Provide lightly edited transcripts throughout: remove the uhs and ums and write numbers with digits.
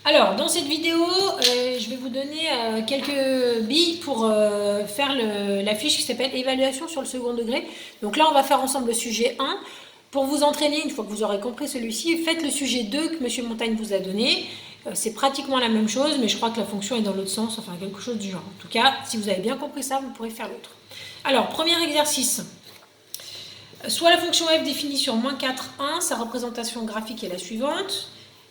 Alors, dans cette vidéo, je vais vous donner quelques billes pour faire la fiche qui s'appelle Évaluation sur le second degré. Donc là, on va faire ensemble le sujet 1. Pour vous entraîner, une fois que vous aurez compris celui-ci, faites le sujet 2 que M. Montagne vous a donné. C'est pratiquement la même chose, mais je crois que la fonction est dans l'autre sens, enfin quelque chose du genre. En tout cas, si vous avez bien compris ça, vous pourrez faire l'autre. Alors, premier exercice. Soit la fonction f définie sur -4, 1, sa représentation graphique est la suivante.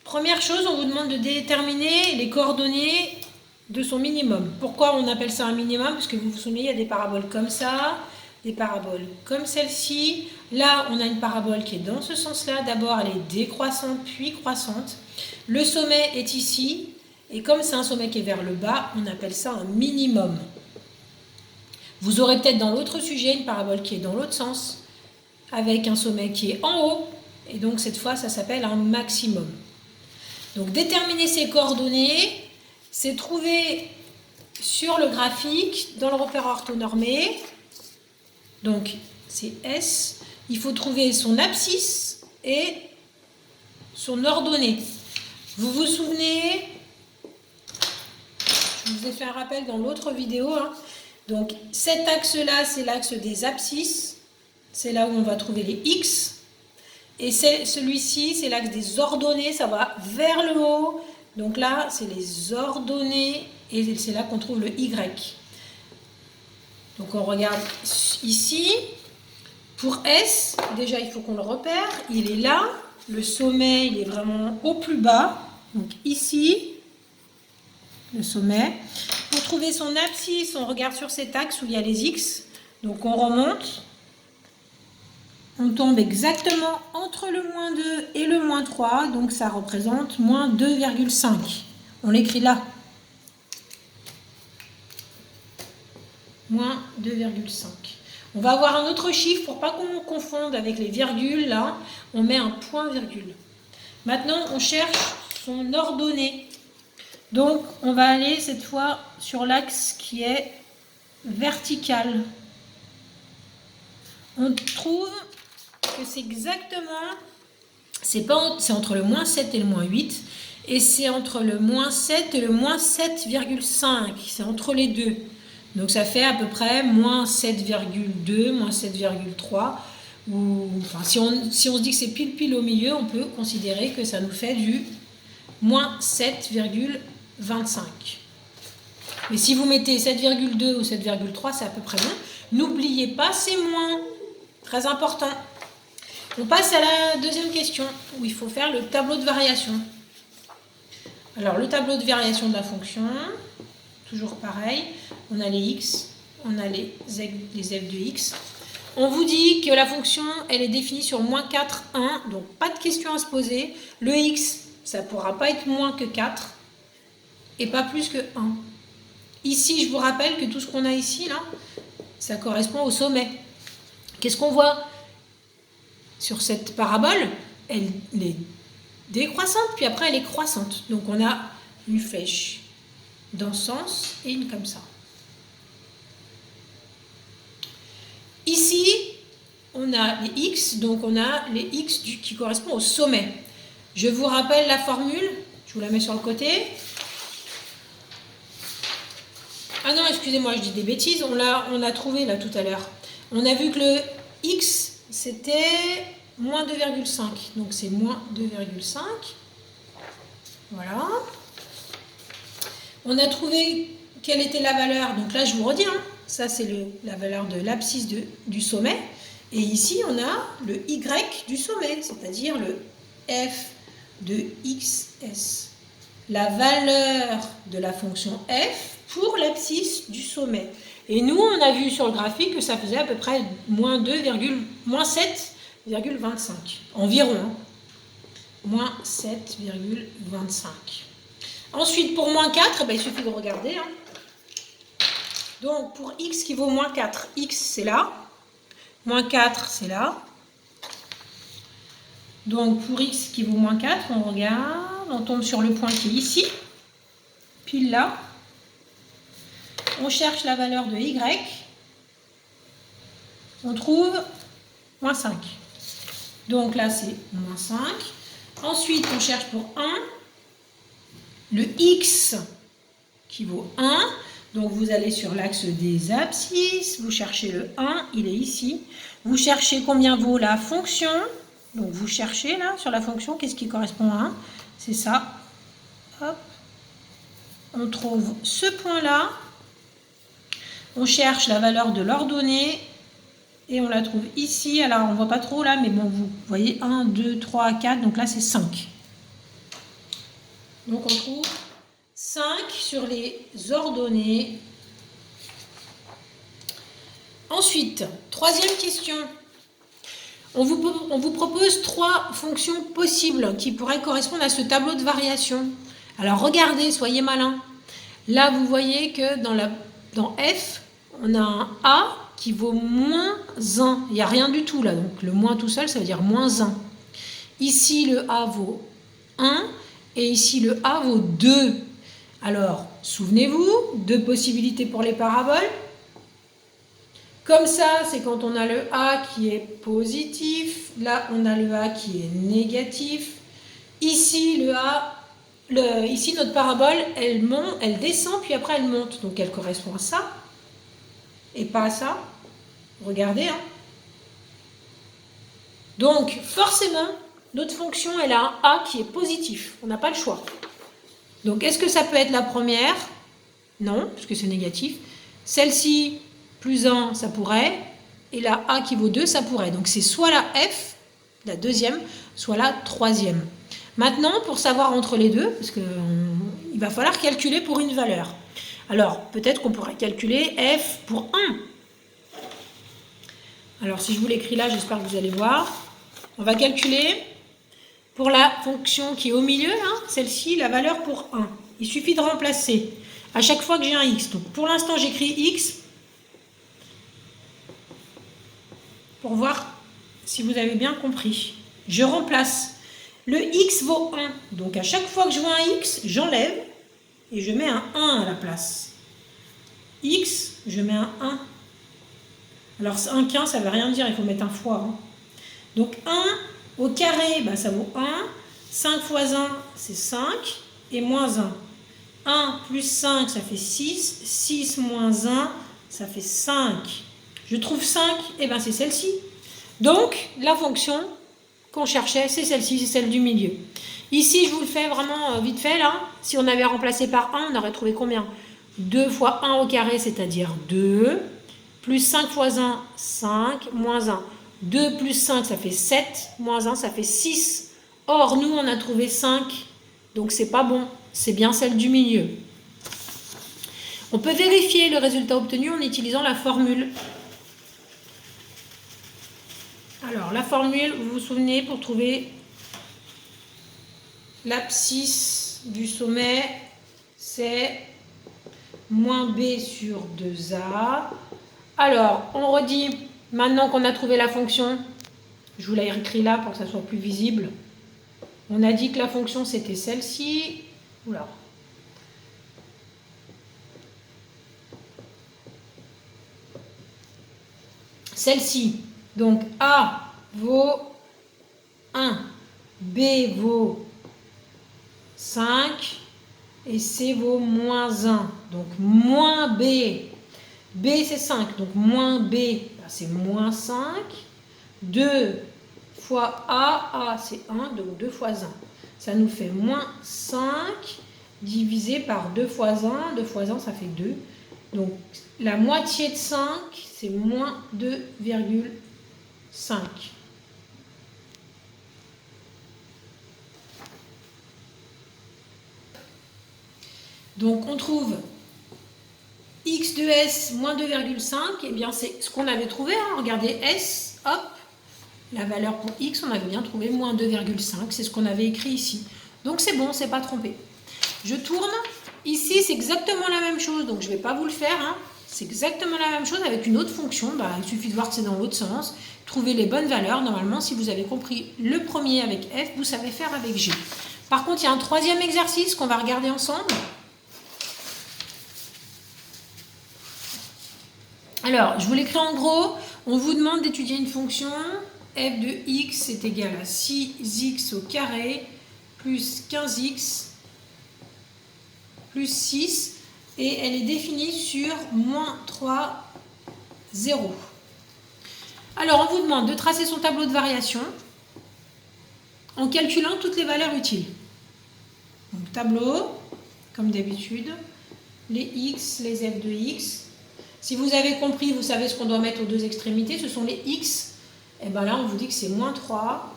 Première chose, on vous demande de déterminer les coordonnées de son minimum. Pourquoi on appelle ça un minimum? Parce que vous vous souvenez, il y a des paraboles comme ça, des paraboles comme celle-ci. Là, on a une parabole qui est dans ce sens-là. D'abord, elle est décroissante, puis croissante. Le sommet est ici. Et comme c'est un sommet qui est vers le bas, on appelle ça un minimum. Vous aurez peut-être dans l'autre sujet une parabole qui est dans l'autre sens, avec un sommet qui est en haut. Et donc, cette fois, ça s'appelle un maximum. Donc, déterminer ces coordonnées, c'est trouver sur le graphique, dans le repère orthonormé, donc c'est S, il faut trouver son abscisse et son ordonnée. Vous vous souvenez, je vous ai fait un rappel dans l'autre vidéo, donc cet axe-là, c'est l'axe des abscisses, c'est là où on va trouver les X. Et celui-ci, c'est l'axe des ordonnées, ça va vers le haut. Donc là, c'est les ordonnées et c'est là qu'on trouve le Y. Donc on regarde ici. Pour S, déjà, il faut qu'on le repère. Il est là. Le sommet, il est vraiment au plus bas. Donc ici, le sommet. Pour trouver son abscisse, on regarde sur cet axe où il y a les X. Donc on remonte. On tombe exactement entre le -2 et le -3, donc ça représente -2,5. On l'écrit là. -2,5. On va avoir un autre chiffre pour pas qu'on confonde avec les virgules, là. On met un point-virgule. Maintenant, on cherche son ordonnée. Donc, on va aller cette fois sur l'axe qui est vertical. On trouve que c'est exactement, c'est entre le -7 et le -8, et c'est entre le -7 et le -7,5, c'est entre les deux. Donc ça fait à peu près -7,2, -7,3, ou enfin si on se dit que c'est pile au milieu, on peut considérer que ça nous fait du -7,25. Mais si vous mettez 7,2 ou 7,3, c'est à peu près bon. N'oubliez pas, c'est moins. Très important. On passe à la deuxième question, où il faut faire le tableau de variation. Alors, le tableau de variation de la fonction, toujours pareil, on a les x, on a les f de x. On vous dit que la fonction, elle est définie sur -4, 1, donc pas de question à se poser. Le x, ça ne pourra pas être moins que 4, et pas plus que 1. Ici, je vous rappelle que tout ce qu'on a ici, là, ça correspond au sommet. Qu'est-ce qu'on voit sur cette parabole? Elle est décroissante, puis après elle est croissante. Donc on a une flèche dans ce sens et une comme ça. Ici, on a les x, donc on a les x qui correspondent au sommet. Je vous rappelle la formule, je vous la mets sur le côté. Ah non, excusez-moi, je dis des bêtises, on l'a trouvé là tout à l'heure. On a vu que le x, c'était -2,5. Donc c'est -2,5. Voilà. On a trouvé quelle était la valeur. Donc là, je vous redis, ça c'est la valeur de l'abscisse du sommet. Et ici, on a le y du sommet, c'est-à-dire le f de xs. La valeur de la fonction f pour l'abscisse du sommet. Et nous, on a vu sur le graphique que ça faisait à peu près -7,25. Environ. -7,25. Ensuite, pour -4, il suffit de regarder. Donc, pour x qui vaut -4, x c'est là. -4, c'est là. Donc, pour x qui vaut -4, on regarde, on tombe sur le point qui est ici, pile là. On cherche la valeur de y, on trouve -5. Donc là, c'est -5. Ensuite, on cherche pour 1. le x qui vaut 1. Donc vous allez sur l'axe des abscisses, vous cherchez le 1, il est ici. Vous cherchez combien vaut la fonction. Donc vous cherchez là sur la fonction, qu'est-ce qui correspond à 1? C'est ça. Hop. On trouve ce point-là. On cherche la valeur de l'ordonnée. Et on la trouve ici. Alors on ne voit pas trop là, mais bon, vous voyez 1, 2, 3, 4. Donc là c'est 5. Donc on trouve 5 sur les ordonnées. Ensuite, troisième question. On vous propose 3 fonctions possibles qui pourraient correspondre à ce tableau de variation. Alors regardez, soyez malins. Là, vous voyez que dans F, on a un A qui vaut moins 1. Il n'y a rien du tout là, donc le moins tout seul, ça veut dire moins 1. Ici, le A vaut 1 et ici, le A vaut 2. Alors, souvenez-vous, 2 possibilités pour les paraboles. Comme ça, c'est quand on a le A qui est positif. Là, on a le A qui est négatif. Ici, ici notre parabole, elle descend, puis après, elle monte. Donc, elle correspond à ça et pas à ça. Regardez. Hein. Donc, forcément, notre fonction, elle a un A qui est positif. On n'a pas le choix. Donc, est-ce que ça peut être la première? Non, parce que c'est négatif. Celle-ci, plus 1, ça pourrait. Et la A qui vaut 2, ça pourrait. Donc, c'est soit la F, la deuxième, soit la troisième. Maintenant, pour savoir entre les deux, parce qu'il va falloir calculer pour une valeur. Alors, peut-être qu'on pourrait calculer F pour 1. Alors, si je vous l'écris là, j'espère que vous allez voir. On va calculer pour la fonction qui est au milieu, hein, celle-ci, la valeur pour 1. Il suffit de remplacer à chaque fois que j'ai un x. Donc, pour l'instant, j'écris x pour voir si vous avez bien compris. Je remplace. Le x vaut 1. Donc, à chaque fois que je vois un x, j'enlève et je mets un 1 à la place. X, je mets un 1. Alors, un qu'un, ça ne veut rien dire, il faut mettre un fois. Hein. Donc, 1 au carré, bah, ça vaut 1. 5 fois 1, c'est 5. Et moins 1. 1 plus 5, ça fait 6. 6 moins 1, ça fait 5. Je trouve 5, et bien c'est celle-ci. Donc, la fonction qu'on cherchait, c'est celle-ci, c'est celle du milieu. Ici, je vous le fais vraiment vite fait, là. Si on avait remplacé par 1, on aurait trouvé combien? 2 fois 1 au carré, c'est-à-dire 2. Plus 5 fois 1, 5. Moins 1. 2 plus 5, ça fait 7. Moins 1, ça fait 6. Or, nous, on a trouvé 5. Donc, c'est pas bon. C'est bien celle du milieu. On peut vérifier le résultat obtenu en utilisant la formule. Alors, la formule, vous vous souvenez, pour trouver l'abscisse du sommet, c'est moins b sur 2a. Alors, on redit, maintenant qu'on a trouvé la fonction, je vous l'ai écrit là pour que ça soit plus visible. On a dit que la fonction, c'était celle-ci. Oula. Celle-ci. Donc, A vaut 1, B vaut 5 et C vaut moins 1. Donc, moins B. B, c'est 5. Donc, moins B, c'est moins 5. 2 fois A, c'est 1. Donc, 2 fois 1. Ça nous fait moins 5 divisé par 2 fois 1. 2 fois 1, ça fait 2. Donc, la moitié de 5, c'est moins 2,5. Donc, on trouve x de s moins 2,5. Eh bien, c'est ce qu'on avait trouvé. Hein. Regardez, s, hop, la valeur pour x, on avait bien trouvé moins 2,5. C'est ce qu'on avait écrit ici. Donc, c'est bon, c'est pas trompé. Je tourne. Ici, c'est exactement la même chose. Donc, je ne vais pas vous le faire. Hein. C'est exactement la même chose avec une autre fonction. Bah, il suffit de voir que c'est dans l'autre sens. Trouver les bonnes valeurs. Normalement, si vous avez compris le premier avec f, vous savez faire avec g. Par contre, il y a un troisième exercice qu'on va regarder ensemble. Alors, je vous l'écris en gros. On vous demande d'étudier une fonction. F de x est égal à 6x au carré plus 15x plus 6 et elle est définie sur moins 3, 0. Alors, on vous demande de tracer son tableau de variation en calculant toutes les valeurs utiles. Donc, tableau, comme d'habitude, les x, les f de x. Si vous avez compris, vous savez ce qu'on doit mettre aux deux extrémités, ce sont les x. Et bien là, on vous dit que c'est moins 3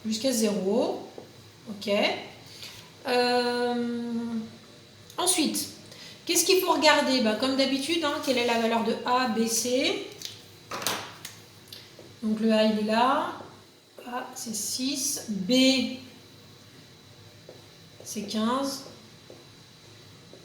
jusqu'à 0. Ok. Ensuite, qu'est-ce qu'il faut regarder? Comme d'habitude, quelle est la valeur de A, B, C? Donc le A, il est là. A, c'est 6. B, c'est 15.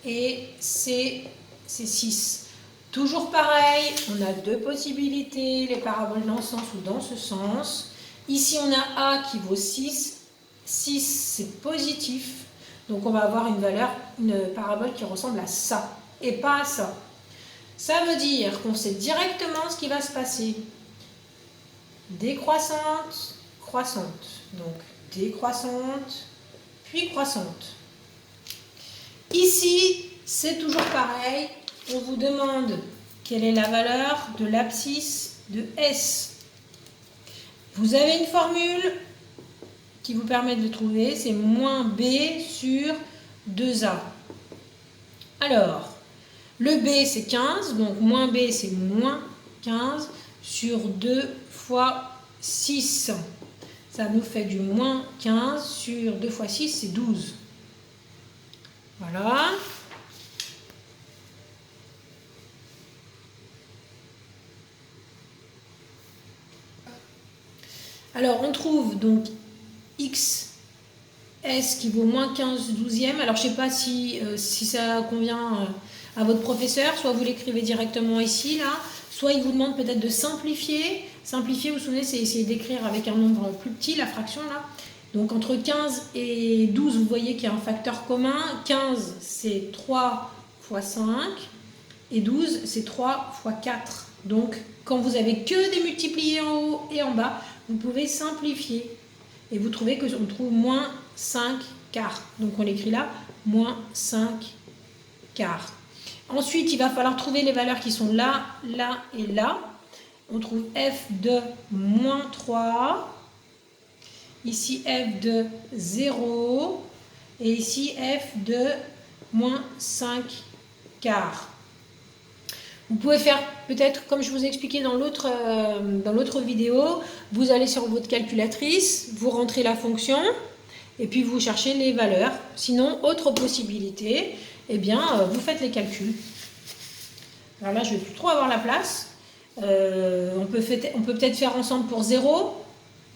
Et C, c'est 6. Toujours pareil, on a deux possibilités, les paraboles dans ce sens ou dans ce sens. Ici, on a A qui vaut 6. 6, c'est positif. Donc, on va avoir une parabole qui ressemble à ça et pas à ça. Ça veut dire qu'on sait directement ce qui va se passer. Décroissante, croissante. Donc, décroissante, puis croissante. Ici, c'est toujours pareil. On vous demande quelle est la valeur de l'abscisse de S. Vous avez une formule qui vous permet de le trouver, c'est moins B sur 2A. Alors, le B c'est 15, donc moins B c'est moins 15 sur 2 fois 6. Ça nous fait du moins 15 sur 2 fois 6, c'est 12. Voilà. Alors, on trouve donc x, s qui vaut moins 15 douzièmes. Alors, je ne sais pas si ça convient à votre professeur. Soit vous l'écrivez directement ici, là. Soit il vous demande peut-être de simplifier. Simplifier, vous vous souvenez, c'est essayer d'écrire avec un nombre plus petit, la fraction, là. Donc, entre 15 et 12, vous voyez qu'il y a un facteur commun. 15, c'est 3 fois 5. Et 12, c'est 3 fois 4. Donc, quand vous avez que des multipliés en haut et en bas, vous pouvez simplifier. Et vous trouvez qu'on trouve moins 5 quarts. Donc, on l'écrit là, moins 5 quarts. Ensuite, il va falloir trouver les valeurs qui sont là, là et là. On trouve f de moins 3. Ici, f de 0. Et ici, f de moins 5 quarts. Vous pouvez faire peut-être, comme je vous ai expliqué dans l'autre vidéo, vous allez sur votre calculatrice, vous rentrez la fonction et puis vous cherchez les valeurs. Sinon, autre possibilité, vous faites les calculs. Alors là, je ne vais plus trop avoir la place. On peut peut-être faire ensemble pour 0.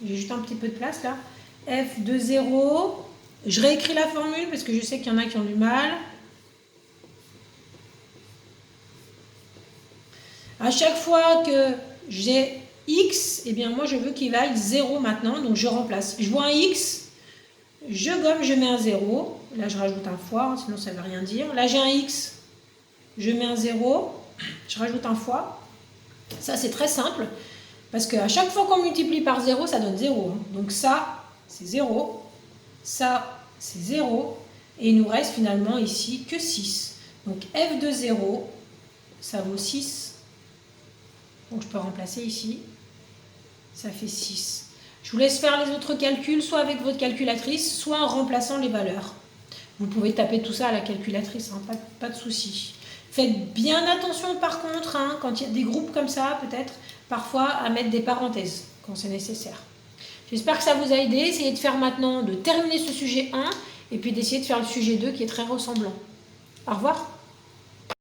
J'ai juste un petit peu de place là. F de 0. Je réécris la formule parce que je sais qu'il y en a qui ont du mal. À chaque fois que j'ai x, moi je veux qu'il vaille 0 maintenant, donc je remplace. Je vois un x, je gomme, je mets un 0. Là je rajoute un fois, sinon ça ne veut rien dire. Là j'ai un x, je mets un 0, je rajoute un fois. Ça c'est très simple, parce qu'à chaque fois qu'on multiplie par 0, ça donne 0. Donc ça, c'est 0, ça, c'est 0, et il nous reste finalement ici que 6. Donc f de 0, ça vaut 6. Donc je peux remplacer ici, ça fait 6. Je vous laisse faire les autres calculs, soit avec votre calculatrice, soit en remplaçant les valeurs. Vous pouvez taper tout ça à la calculatrice, pas de souci. Faites bien attention par contre, quand il y a des groupes comme ça, peut-être, parfois à mettre des parenthèses quand c'est nécessaire. J'espère que ça vous a aidé. Essayez de faire maintenant, de terminer ce sujet 1 et puis d'essayer de faire le sujet 2 qui est très ressemblant. Au revoir.